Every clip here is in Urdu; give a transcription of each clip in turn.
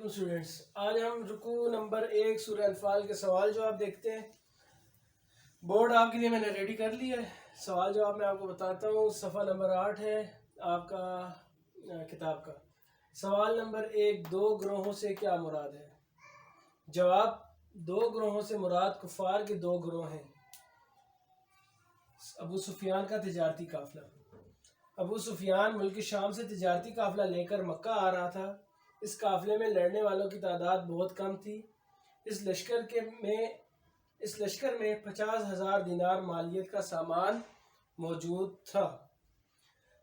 علیکم اسٹوڈینٹس، آج ہم رکوع نمبر 1 سورہ انفال کے سوال جواب دیکھتے ہیں۔ بورڈ آپ کے لیے میں نے ریڈی کر لی ہے۔ سوال جواب میں آپ کو بتاتا ہوں، صفحہ نمبر 8 ہے آپ کا کتاب کا۔ سوال نمبر 1، 2 گروہوں سے کیا مراد ہے؟ جواب، 2 گروہوں سے مراد کفار کے 2 گروہ ہیں۔ ابو سفیان کا تجارتی قافلہ۔ ابو سفیان ملک شام سے تجارتی قافلہ لے کر مکہ آ رہا تھا۔ اس قافلے میں لڑنے والوں کی تعداد بہت کم تھی۔ اس لشکر میں 50,000 دینار مالیت کا سامان موجود تھا۔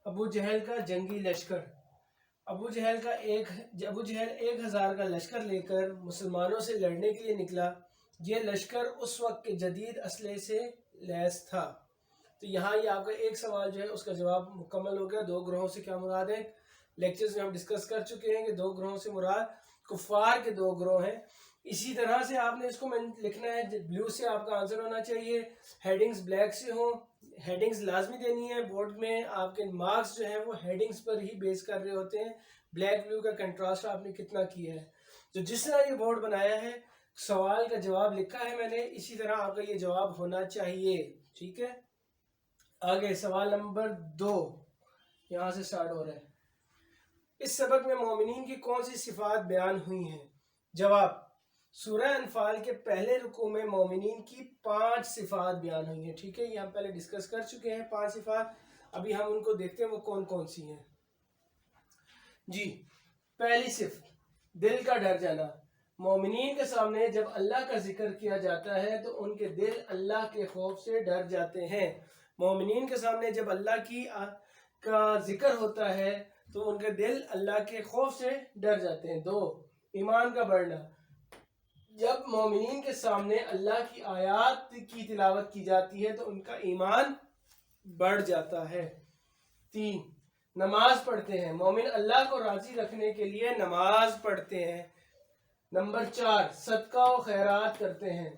ابو جہل کا جنگی لشکر۔ ابو جہل 1,000 کا لشکر لے کر مسلمانوں سے لڑنے کے لیے نکلا۔ یہ لشکر اس وقت کے جدید اسلحے سے لیس تھا۔ تو یہاں یہ آپ کا ایک سوال جو ہے اس کا جواب مکمل ہو گیا۔ 2 گروہوں سے کیا مراد ہے؟ لیکچرز میں ہم ڈسکس کر چکے ہیں کہ 2 گروہوں سے مراد کفار کے 2 گروہ ہیں۔ اسی طرح سے آپ نے اس کو لکھنا ہے، بلیو سے آپ کا آنسر ہونا چاہیے، ہیڈنگز بلیک سے ہوں۔ ہیڈنگز لازمی دینی ہے، بورڈ میں آپ کے مارکس جو ہیں وہ ہیڈنگز پر ہی بیس کر رہے ہوتے ہیں۔ بلیک بلیو کا کنٹراسٹ آپ نے کتنا کیا ہے، تو جس طرح یہ بورڈ بنایا ہے، سوال کا جواب لکھا ہے میں نے، اسی طرح آپ کا یہ جواب ہونا چاہیے۔ ٹھیک ہے، آگے سوال نمبر 2 یہاں سے سٹارٹ ہو رہا ہے۔ اس سبق میں مومنین کی کون سی صفات بیان ہوئی ہیں؟ جواب، سورہ انفال کے پہلے رکوع میں مومنین کی 5 صفات بیان ہوئی ہیں۔ ٹھیک ہے، یہ ہم پہلے ڈسکس کر چکے ہیں 5 صفات، ابھی ہم ان کو دیکھتے ہیں وہ کون کون سی ہیں۔ جی، پہلی صفت، دل کا ڈر جانا۔ مومنین کے سامنے جب اللہ کا ذکر کیا جاتا ہے تو ان کے دل اللہ کے خوف سے ڈر جاتے ہیں۔ مومنین کے سامنے جب اللہ کا ذکر ہوتا ہے تو ان کے دل اللہ کے خوف سے ڈر جاتے ہیں۔ 2، ایمان کا بڑھنا۔ جب مومنین کے سامنے اللہ کی آیات کی تلاوت کی جاتی ہے تو ان کا ایمان بڑھ جاتا ہے۔ 3، نماز پڑھتے ہیں۔ مومن اللہ کو راضی رکھنے کے لیے نماز پڑھتے ہیں۔ نمبر 4، صدقہ و خیرات کرتے ہیں۔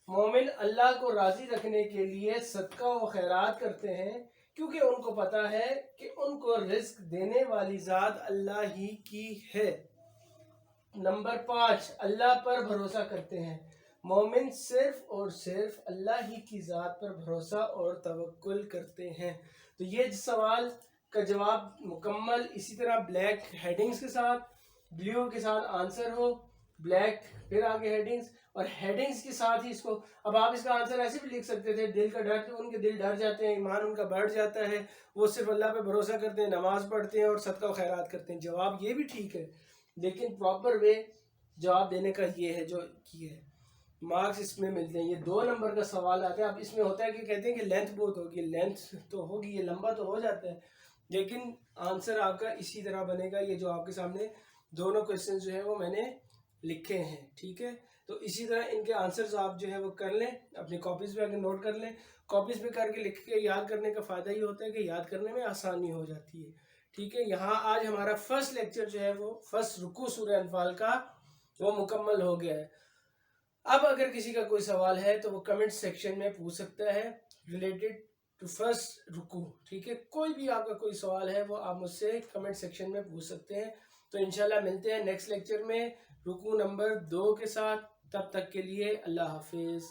مومن اللہ کو راضی رکھنے کے لیے صدقہ و خیرات کرتے ہیں کیونکہ ان کو پتا ہے کہ ان کو رزق دینے والی ذات اللہ ہی کی ہے۔ نمبر 5، اللہ پر بھروسہ کرتے ہیں۔ مومن صرف اور صرف اللہ ہی کی ذات پر بھروسہ اور توکل کرتے ہیں۔ تو یہ سوال کا جواب مکمل اسی طرح بلیک ہیڈنگز کے ساتھ، بلیو کے ساتھ آنسر ہو، بلیک پھر آگے ہیڈنگز، اور ہیڈنگز کے ساتھ ہی اس کو، اب آپ اس کا آنسر ایسے بھی لکھ سکتے تھے، دل کا ڈر، تو ان کے دل ڈر جاتے ہیں، ایمان ان کا بڑھ جاتا ہے، وہ صرف اللہ پہ بھروسہ کرتے ہیں، نماز پڑھتے ہیں اور صدقہ و خیرات کرتے ہیں۔ جواب یہ بھی ٹھیک ہے، لیکن پراپر وے جواب دینے کا یہ ہے جو کی ہے، مارکس اس میں ملتے ہیں۔ یہ 2 نمبر کا سوال آتا ہے۔ اب اس میں ہوتا ہے کہ کہتے ہیں کہ لینتھ بہت ہوگی، لینتھ تو ہوگی، یہ لمبا تو ہو جاتا ہے، لیکن آنسر آپ کا اسی طرح بنے گا۔ یہ جو آپ کے سامنے دونوں کوئسچن جو ہیں وہ میں نے لکھے ہیں، ٹھیک ہے، تو اسی طرح ان کے آنسرز آپ جو ہے وہ کر لیں، اپنی کاپیز پہ آگے نوٹ کر لیں۔ کاپیز پہ کر کے لکھ کے یاد کرنے کا فائدہ یہ ہوتا ہے کہ یاد کرنے میں آسانی ہو جاتی ہے، ٹھیک ہے۔ یہاں آج ہمارا فرسٹ لیکچر جو ہے وہ فرسٹ رکوع سورہ انفال کا وہ مکمل ہو گیا ہے۔ اب اگر کسی کا کوئی سوال ہے تو وہ کمنٹ سیکشن میں پوچھ سکتا ہے ریلیٹڈ ٹو فرسٹ رکوع، ٹھیک ہے۔ کوئی بھی آپ کا کوئی سوال ہے وہ آپ مجھ سے کمنٹ سیکشن میں پوچھ سکتے ہیں۔ تو انشاءاللہ ملتے ہیں نیکسٹ لیکچر میں رکوع نمبر 2 کے ساتھ۔ تب تک کے لیے اللہ حافظ۔